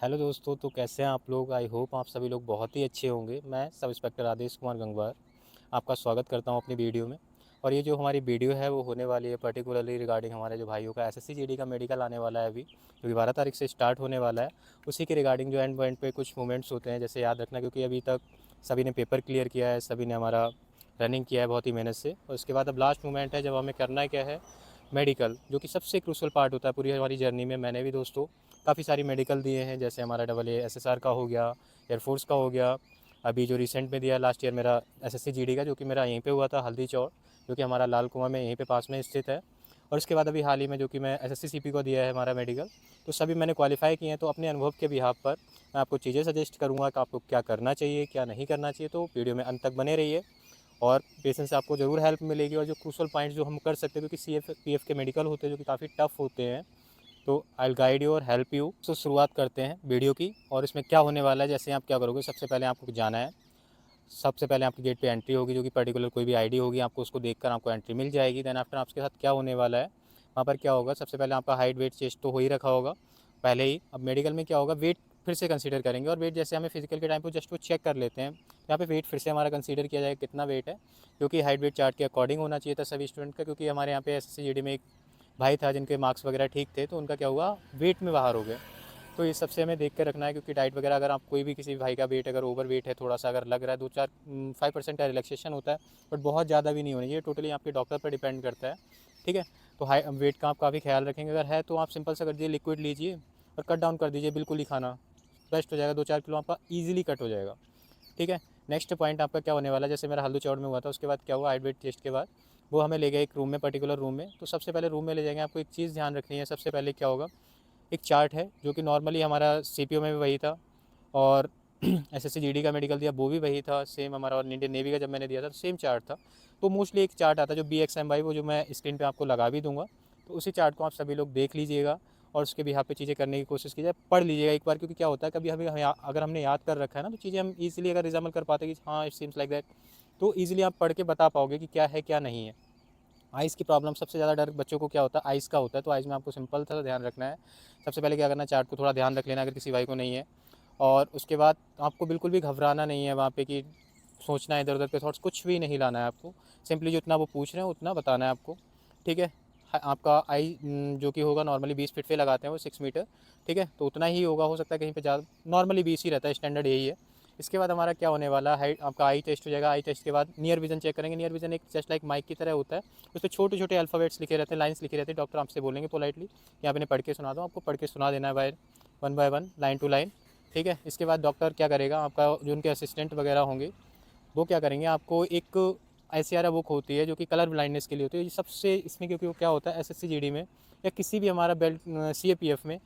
Hello दोस्तों, तो कैसे हैं आप लोग। आई होप आप सभी लोग बहुत ही अच्छे होंगे। मैं सब इंस्पेक्टर आदेश कुमार गंगवार आपका स्वागत करता हूं अपनी वीडियो में। और ये जो हमारी वीडियो है वो होने वाली है पर्टिकुलरली रिगार्डिंग हमारे जो भाइयों का एसएससी जीडी का मेडिकल आने वाला है अभी, जो कि 12 तारीख से स्टार्ट होने वाला है। उसी के रिगार्डिंग जो एंड पॉइंट पे कुछ मोमेंट्स होते हैं, जैसे याद रखना, क्योंकि अभी तक सभी ने पेपर क्लियर किया है, सभी ने हमारा रनिंग किया है बहुत ही मेहनत से। और उसके बाद अब लास्ट मोमेंट है जब हमें करना क्या है, मेडिकल, जो कि सबसे क्रूशल पार्ट होता है पूरी हमारी जर्नी में। मैंने भी दोस्तों काफ़ी सारी मेडिकल दिए हैं, जैसे हमारा डबल ए एसएसआर का हो गया, एयरफोर्स का हो गया, अभी जो रिसेंट में दिया लास्ट ईयर मेरा एसएससी जीडी का, जो कि मेरा यहीं पे हुआ था हल्दी चौड़, जो कि हमारा लाल कुआं में यहीं पे पास में स्थित है। और उसके बाद अभी हाल ही में जो कि मैं एसएससी सीपी को दिया है हमारा मेडिकल, तो सभी मैंने क्वालिफाई किए हैं। तो अपने अनुभव के बिहाफ पर मैं आपको चीज़ें सजेस्ट करूँगा कि आपको क्या करना चाहिए क्या नहीं करना चाहिए। तो वीडियो में अंत तक बने रहिए और पेशेंस से आपको ज़रूर हेल्प मिलेगी। और जो क्रूशल पॉइंट्स जो हम कर सकते हैं, क्योंकि सीएफ पीएफ के मेडिकल होते हैं जो कि काफ़ी टफ होते हैं, तो आई गाइड यू और हेल्प यू। तो शुरुआत करते हैं वीडियो की। और इसमें क्या होने वाला है, जैसे आप क्या करोगे, सबसे पहले आपको जाना है, सबसे पहले आपकी गेट पे एंट्री होगी, जो कि पर्टिकुलर कोई भी आईडी होगी, आपको उसको देखकर आपको एंट्री मिल जाएगी। देन आफ्टर आपके साथ क्या होने वाला है, वहाँ पर क्या होगा, सबसे पहले आपका हाइट वेट चेस्ट तो हो ही रखा होगा पहले ही। अब मेडिकल में क्या होगा, वेट फिर से कंसीडर करेंगे। और वेट जैसे हमें फिजिकल के टाइम पे जस्ट वो चेक कर लेते हैं, यहाँ पे वेट फिर से हमारा कंसीडर किया जाएगा कितना वेट है, क्योंकि हाइट वेट चार्ट के अकॉर्डिंग होना चाहिए था सभी स्टूडेंट का। क्योंकि हमारे यहाँ पे एसएससी जीडी में एक भाई था जिनके मार्क्स वगैरह ठीक थे, तो उनका क्या हुआ, वेट में बाहर हो गए। तो ये सबसे हमें देख कर रखना है, क्योंकि डाइट वगैरह अगर आप कोई भी किसी भाई का वेट अगर ओवर वेट है, थोड़ा सा अगर लग रहा है, 2-4 5% का रिलैक्सेशन होता है, बट बहुत ज़्यादा भी नहीं होनी चाहिए। टोटली आपके डॉक्टर पर डिपेंड करता है, ठीक है। तो हाई वेट का आप काफ़ी ख्याल रखेंगे। अगर है तो आप सिंपल सा कर दीजिए, लिक्विड लीजिए और कट डाउन कर दीजिए, बिल्कुल ही खाना बेस्ट हो जाएगा। 2-4 किलो आपका ईजिली कट हो जाएगा, ठीक है। नेक्स्ट पॉइंट आपका क्या होने वाला है, जैसे मेरा हल्दू चौड़ में हुआ था, उसके बाद क्या हुआ, हाइट वेट टेस्ट के बाद वो हमें ले गए एक रूम में, पर्टिकुलर रूम में। तो सबसे पहले रूम में ले जाएंगे, आपको एक चीज़ ध्यान रखनी है। सबसे पहले क्या होगा, एक चार्ट है जो कि नॉर्मली हमारा सीपीओ में भी वही था, और एसएससी जीडी का मेडिकल दिया वो भी वही था सेम हमारा, और इंडियन नेवी का जब मैंने दिया था तो सेम चार्ट था। तो मोस्टली एक चार्ट आता है जो BXMY, वो जो मैं स्क्रीन पे आपको लगा भी दूंगा। तो उसी चार्ट को आप सभी लोग देख लीजिएगा और उसके भी यहाँ पे चीज़ें करने की कोशिश कीजिए, पढ़ लीजिएगा एक बार। क्योंकि क्या होता है, कभी हमें अगर हमने याद कर रखा है ना, तो चीज़ें हम ईजिली अगर रिजम्बल कर पाते हैं कि हाँ इट सीम्स लाइक दैट, तो ईजिली आप पढ़ के बता पाओगे कि क्या है क्या नहीं है। आइज़ की प्रॉब्लम, सबसे ज़्यादा डर बच्चों को क्या होता है, आइज़ का होता है। तो आइज़ में आपको सिंपल सा ध्यान रखना है। सबसे पहले क्या करना है, चार्ट को थोड़ा ध्यान रख लेना अगर किसी भाई को नहीं है। और उसके बाद आपको बिल्कुल भी घबराना नहीं है वहाँ पे कि सोचना है इधर उधर के थॉट्स, कुछ भी नहीं लाना है आपको। सिंपली जितना वो पूछ रहे हैं उतना बताना है आपको, ठीक है। आपका आई जो कि होगा नॉर्मली 20 फीट पे लगाते हैं वो 6 मीटर, ठीक है। तो उतना ही होगा, हो सकता है कहीं पे ज़्यादा, नॉर्मली 20 ही रहता है, स्टैंडर्ड यही है। इसके बाद हमारा क्या होने वाला है, आपका आई टेस्ट हो जाएगा। आई टेस्ट के बाद नियर विजन चेक करेंगे। नियर विजन एक जस्ट लाइक माइक की तरह होता है, उस पर छोटे छोटे अल्फ़ाबेट्स लिखे रहते हैं, लाइन्स लिखे रहते हैं। डॉक्टर आपसे बोलेंगे पोलाइटली कि आप इन्हें पढ़ के सुना दो, आपको पढ़ के सुना देना है by one, line to line, ठीक है। इसके बाद डॉक्टर क्या करेगा, आपका जो उनके असिस्टेंट वगैरह होंगे वो क्या करेंगे, आपको एक ICRA बुक होती है जो कि कलर ब्लाइंडनेस के लिए होती है। ये सबसे इसमें, क्योंकि वो क्या होता है एसएससी जीडी में या किसी भी हमारा बेल्ट CAPF में,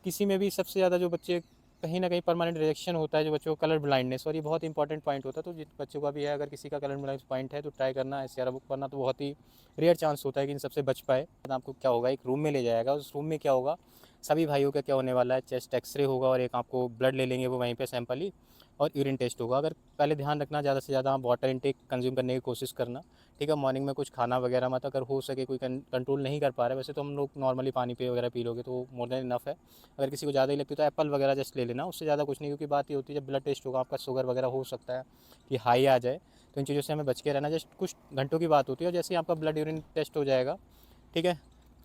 किसी में भी सबसे ज़्यादा जो बच्चे कहीं ना कहीं परमानेंट रिजेक्शन होता है जो बच्चों को कलर ब्लाइंडनेस, और ये बहुत इंपॉर्टेंट पॉइंट होता है। तो जिन बच्चों का भी है, अगर किसी का कलर ब्लाइंडनेस पॉइंट है तो ट्राई करना ICRA बुक पढ़ना, तो बहुत ही रेयर चांस होता है कि इन सबसे बच पाए। आपको क्या होगा, एक रूम में ले जाएगा, उस रूम में क्या होगा, सभी भाइयों का क्या होने वाला है, चेस्ट एक्सरे होगा और एक आपको ब्लड ले लेंगे वो वहीं पे सैंपल ही, और यूरिन टेस्ट होगा। अगर पहले ध्यान रखना, ज़्यादा से ज़्यादा आप वाटर इनटेक कंज्यूम करने की कोशिश करना, ठीक है। मॉर्निंग में कुछ खाना वगैरह मत, अगर हो सके कोई कंट्रोल नहीं कर पा रहे, वैसे तो हम लोग नॉर्मली पानी पे वगैरह पी लोगे तो मोर देन इनफ है। अगर किसी को ज़्यादा ही लगती है तो एप्पल वगैरह जस्ट ले लेना, उससे ज़्यादा कुछ नहीं। क्योंकि बात ये होती है जब ब्लड टेस्ट होगा आपका शुगर वगैरह हो सकता है कि हाई आ जाए, तो इन चीज़ों से हमें बच के रहना। जस्ट कुछ घंटों की बात होती है, और जैसे ही आपका ब्लड यूरिन टेस्ट हो जाएगा, ठीक है,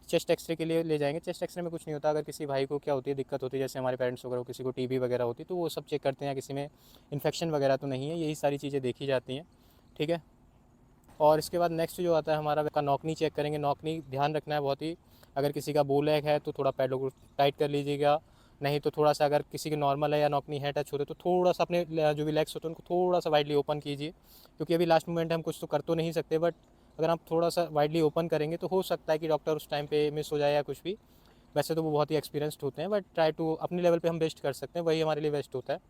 चेस्ट एक्सरे के लिए ले जाएंगे। चेस्ट एक्सरे में कुछ नहीं होता। अगर किसी भाई को क्या होती है, दिक्कत होती है, जैसे हमारे पेरेंट्स वगैरह, किसी को टीबी वगैरह होती है, तो वो सब चेक करते हैं किसी में इन्फेक्शन वगैरह तो नहीं है, यही सारी चीज़ें देखी जाती हैं, ठीक है। और इसके बाद नेक्स्ट जो आता है हमारा का नॉकनी चेक करेंगे। नॉकनी ध्यान रखना है बहुत ही, अगर किसी का बो लेग है तो थोड़ा पैडों को टाइट कर लीजिएगा, नहीं तो थोड़ा सा, अगर किसी की नॉर्मल है या नॉकनी है टच होते तो थोड़ा सा अपने जो भी लेग्स होते हैं उनको थोड़ा सा वाइडली ओपन कीजिए। क्योंकि अभी लास्ट मोमेंट हम कुछ तो कर तो नहीं सकते, बट अगर आप थोड़ा सा वाइडली ओपन करेंगे तो हो सकता है कि डॉक्टर उस टाइम पे मिस हो जाए या कुछ भी। वैसे तो वो बहुत ही एक्सपीरियंस्ड होते हैं, बट ट्राई टू अपने लेवल पे हम बेस्ट कर सकते हैं, वही हमारे लिए बेस्ट होता है।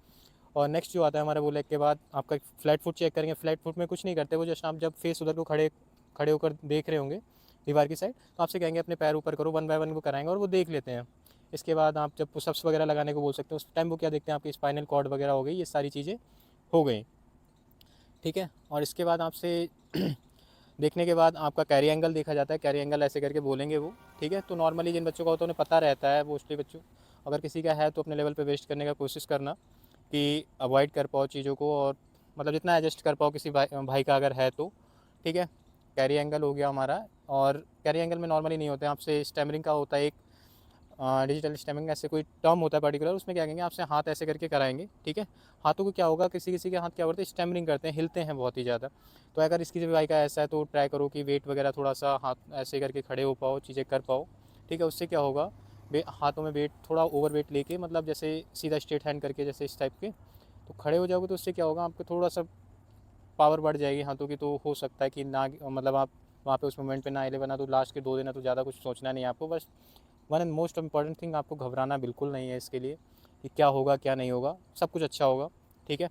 और नेक्स्ट जो आता है हमारे वो लेग के बाद आपका फ्लैट फुट चेक करेंगे। फ्लैट फुट में कुछ नहीं करते, वो जस्ट आप जब फेस उधर को खड़े खड़े होकर देख रहे होंगे दीवार की साइड, तो आपसे कहेंगे अपने पैर ऊपर करो, वन बाय वन वो कराएंगे और वो देख लेते हैं। इसके बाद आप जब पुशअप्स वगैरह लगाने को बोल सकते हैं, उस टाइम वो क्या देखते हैं, आपकी स्पाइनल कॉर्ड वगैरह हो गई, ये सारी चीज़ें हो गई, ठीक है। और इसके बाद आपसे देखने के बाद आपका कैरी एंगल देखा जाता है। कैरी एंगल ऐसे करके बोलेंगे वो, ठीक है। तो नॉर्मली जिन बच्चों का होता है उन्हें पता रहता है, मोस्टली बच्चों, अगर किसी का है तो अपने लेवल पे वेस्ट करने का कोशिश करना कि अवॉइड कर पाओ चीज़ों को, और मतलब जितना एडजस्ट कर पाओ किसी भाई का अगर है तो, ठीक है। कैरी एंगल हो गया हमारा, और कैरी एंगल में नॉर्मली नहीं होते हैं, आपसे स्टैमरिंग का होता है एक, डिजिटल स्टैमरिंग ऐसे कोई टर्म होता है पर्टिकुलर, उसमें क्या करेंगे आपसे हाथ ऐसे करके कराएंगे, ठीक है। हाथों को क्या होगा, किसी किसी के हाथ क्या होते हैं स्टैमरिंग करते हैं, हिलते हैं बहुत ही ज़्यादा। तो अगर इसकी भाई का ऐसा है तो ट्राई करो कि वेट वगैरह थोड़ा सा हाथ ऐसे करके खड़े हो पाओ, चीज़ें कर पाओ, ठीक है। उससे क्या होगा, हाथों में वेट थोड़ा ओवर वेट लेके, मतलब जैसे सीधा स्ट्रेट हैंड करके जैसे इस टाइप के, तो खड़े हो जाओगे तो उससे क्या होगा, आपको थोड़ा सा पावर बढ़ जाएगी हाथों की। तो हो सकता है कि ना, मतलब आप वहाँ पे उस मोमेंट पे ना हिले, बना तो लास्ट के 2 दिन है तो ज़्यादा कुछ सोचना नहीं है आपको। बस one and most important thing, आपको घबराना बिल्कुल नहीं है इसके लिए कि क्या होगा क्या नहीं होगा, सब कुछ अच्छा होगा, ठीक है।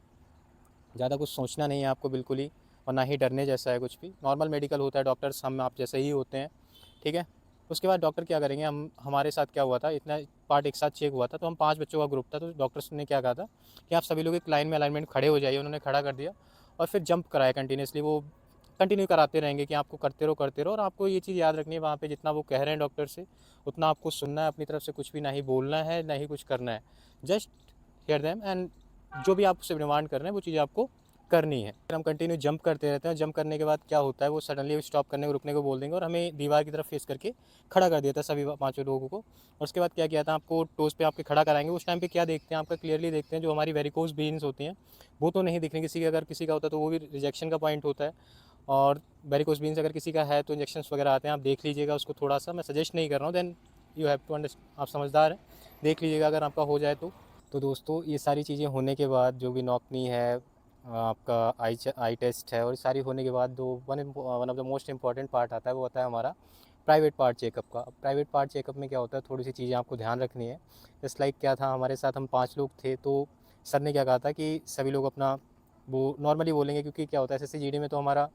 ज़्यादा कुछ सोचना नहीं है आपको बिल्कुल ही, और ना ही डरने जैसा है कुछ भी। नॉर्मल मेडिकल होता है, डॉक्टर्स हम आप जैसे ही होते हैं, ठीक है। उसके बाद डॉक्टर क्या करेंगे, हम हमारे साथ क्या हुआ था, इतना पार्ट एक साथ चेक हुआ था, तो हम 5 बच्चों का ग्रुप था। तो डॉक्टर्स ने क्या कहा था कि आप सभी लोग एक लाइन में अलाइनमेंट खड़े हो जाइए, उन्होंने खड़ा कर दिया और फिर जंप कराया कंटिन्यूसली। वो कंटिन्यू कराते रहेंगे कि आपको करते रहो, और आपको ये चीज़ याद रखनी है, वहाँ पे जितना वो कह रहे हैं डॉक्टर से उतना आपको सुनना है, अपनी तरफ से कुछ भी ना ही बोलना है ना ही कुछ करना है, जस्ट हियर देम, एंड जो भी आप उससे डिमांड कर रहे हैं वो चीज़ आपको करनी है। फिर हम कंटिन्यू जंप करते रहते हैं, जंप करने के बाद क्या होता है, वो सडनली स्टॉप करने को, रुकने को बोल देंगे, और हमें दीवार की तरफ फेस करके खड़ा कर दिया था सभी 5 लोगों को। और उसके बाद क्या किया था, आपको टोज़ पे आपके खड़ा कराएंगे। उस टाइम पे क्या देखते हैं, आपका क्लियरली देखते हैं जो हमारी वेरिकोज वेन्स होती हैं वो तो नहीं दिख रही किसी का, अगर किसी का होता है तो वो भी रिजेक्शन का पॉइंट होता है। और वेरिकोज वेन्स अगर किसी का है तो इंजेक्शंस वगैरह आते हैं, आप देख लीजिएगा उसको थोड़ा सा, मैं सजेस्ट नहीं कर रहा हूँ, then you have to understand, आप समझदार हैं, देख लीजिएगा अगर आपका हो जाए तो। दोस्तों ये सारी चीज़ें होने के बाद, जो भी नॉकनी है, आपका आई टेस्ट है, और सारी होने के बाद जो one of the most important part आता है वो होता है हमारा प्राइवेट पार्ट चेकअप का। प्राइवेट पार्ट चेकअप में क्या होता है, थोड़ी सी चीज़ें आपको ध्यान रखनी है। जस्ट लाइक क्या था, हमारे साथ हम 5 लोग थे, तो सर ने क्या कहा था कि सभी लोग अपना वो नॉर्मली बोलेंगे, क्योंकि क्या होता है SSC GD में तो हमारा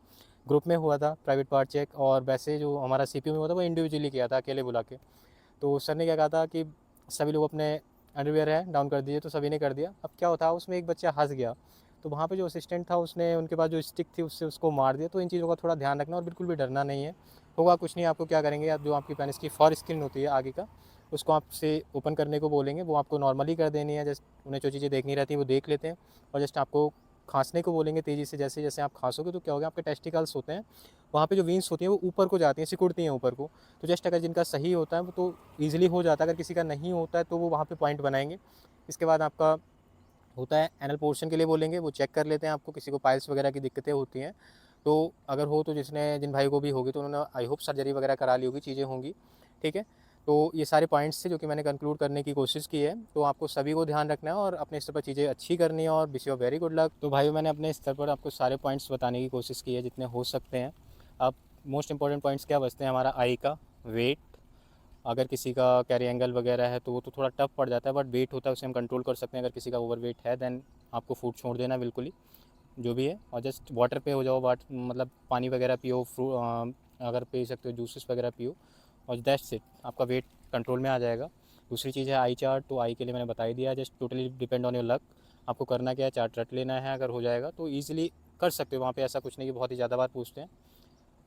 ग्रुप में हुआ था प्राइवेट पार्ट चेक, और वैसे जो हमारा CPU में हुआ था वो इंडिविजुअली किया था, अकेले बुला के। तो सर ने क्या कहा था कि सभी लोग अपने अंडरवियर है डाउन कर दीजिए, तो सभी ने कर दिया। अब क्या होता है, उसमें एक बच्चा हंस गया, तो वहाँ पे जो असिस्टेंट था उसने उनके पास जो स्टिक थी उससे उसको मार दिया। तो इन चीज़ों का थोड़ा ध्यान रखना, और बिल्कुल भी डरना नहीं है, होगा कुछ नहीं। आपको क्या करेंगे, आप जो आपकी पेनिस की फॉर स्क्रीन होती है आगे का, उसको आपसे ओपन करने को बोलेंगे, वो आपको नॉर्मली कर देनी है। जस्ट उन्हें जो चीज़ें देखनी रहती है वो देख लेते हैं, और जस्ट आपको खांसने को बोलेंगे तेज़ी से। जैसे जैसे आप खांसोगे तो क्या होगा, आपके टेस्टिकल्स होते हैं वहाँ पे जो वीन्स होती हैं वो ऊपर को जाती हैं, सिकुड़ती हैं ऊपर को। तो जस्ट अगर जिनका सही होता है वो तो ईज़िली हो जाता है, अगर किसी का नहीं होता है तो वो वहाँ पे पॉइंट बनाएंगे। इसके बाद आपका होता है एनल पोर्शन के लिए बोलेंगे, वो चेक कर लेते हैं आपको, किसी को पाइल्स वगैरह की दिक्कतें होती हैं तो अगर हो तो, जिन भाई को भी होगी तो उन्होंने आई होप सर्जरी वगैरह करा ली होगी, चीज़ें होंगी, ठीक है। तो ये सारे पॉइंट्स थे जो कि मैंने कंक्लूड करने की कोशिश की है। तो आपको सभी को ध्यान रखना है और अपने स्तर पर चीज़ें अच्छी करनी है, और wish you very good luck. तो भाई मैंने अपने स्तर पर आपको सारे पॉइंट्स बताने की कोशिश की है जितने हो सकते हैं। अब मोस्ट इंपॉर्टेंट पॉइंट्स क्या बचते हैं, हमारा आई का वेट, अगर किसी का कैरी एंगल वगैरह है तो वो तो थोड़ा टफ पड़ जाता है, बट वेट होता है उसे हम कंट्रोल कर सकते हैं। अगर किसी का ओवर वेट है देन आपको फूड छोड़ देना बिल्कुल ही, जो भी है, और जस्ट वाटर पे हो जाओ, मतलब पानी वगैरह पियो, अगर पी सकते हो जूसेस वगैरह पियो, और दैट्स इट, आपका वेट कंट्रोल में आ जाएगा। दूसरी चीज़ है आई चार्ट, तो आई के लिए मैंने बता ही दिया, just totally depend on your luck. आपको करना क्या है, चार्ट रट लेना है, अगर हो जाएगा तो ईजिली कर सकते हो। वहाँ पे ऐसा कुछ नहीं कि बहुत ही ज़्यादा बार पूछते हैं,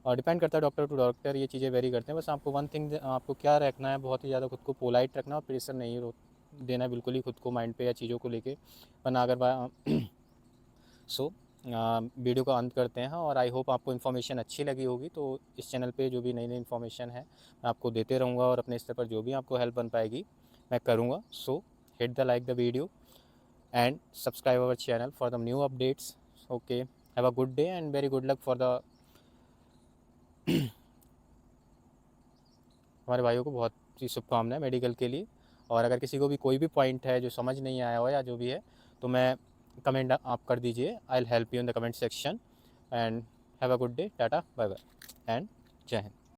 और डिपेंड करता है डॉक्टर टू डॉक्टर, ये चीज़ें वेरी करते हैं। बस आपको वन थिंग आपको क्या रखना है, बहुत ही ज़्यादा खुद को पोलाइट रखना, और प्रेशर नहीं देना बिल्कुल ही खुद को माइंड पे या चीज़ों को लेके, वरना अगर सो वीडियो का अंत करते हैं, और आई होप आपको इन्फॉर्मेशन अच्छी लगी होगी। तो इस चैनल पे जो भी नई नई इन्फॉर्मेशन है मैं आपको देते रहूँगा, और अपने स्तर पर जो भी आपको हेल्प बन पाएगी मैं करूँगा। सो hit the like the video and subscribe our channel for the new updates. Okay, have a good day and very good luck for the हमारे भाइयों को बहुत सी शुभकामनाएं मेडिकल के लिए। और अगर किसी को भी कोई भी पॉइंट है जो समझ नहीं आया हो या जो भी है, तो मैं कमेंट आप कर दीजिए, I will help you in the comment section. And have a good day, tata bye bye and जय हिंद।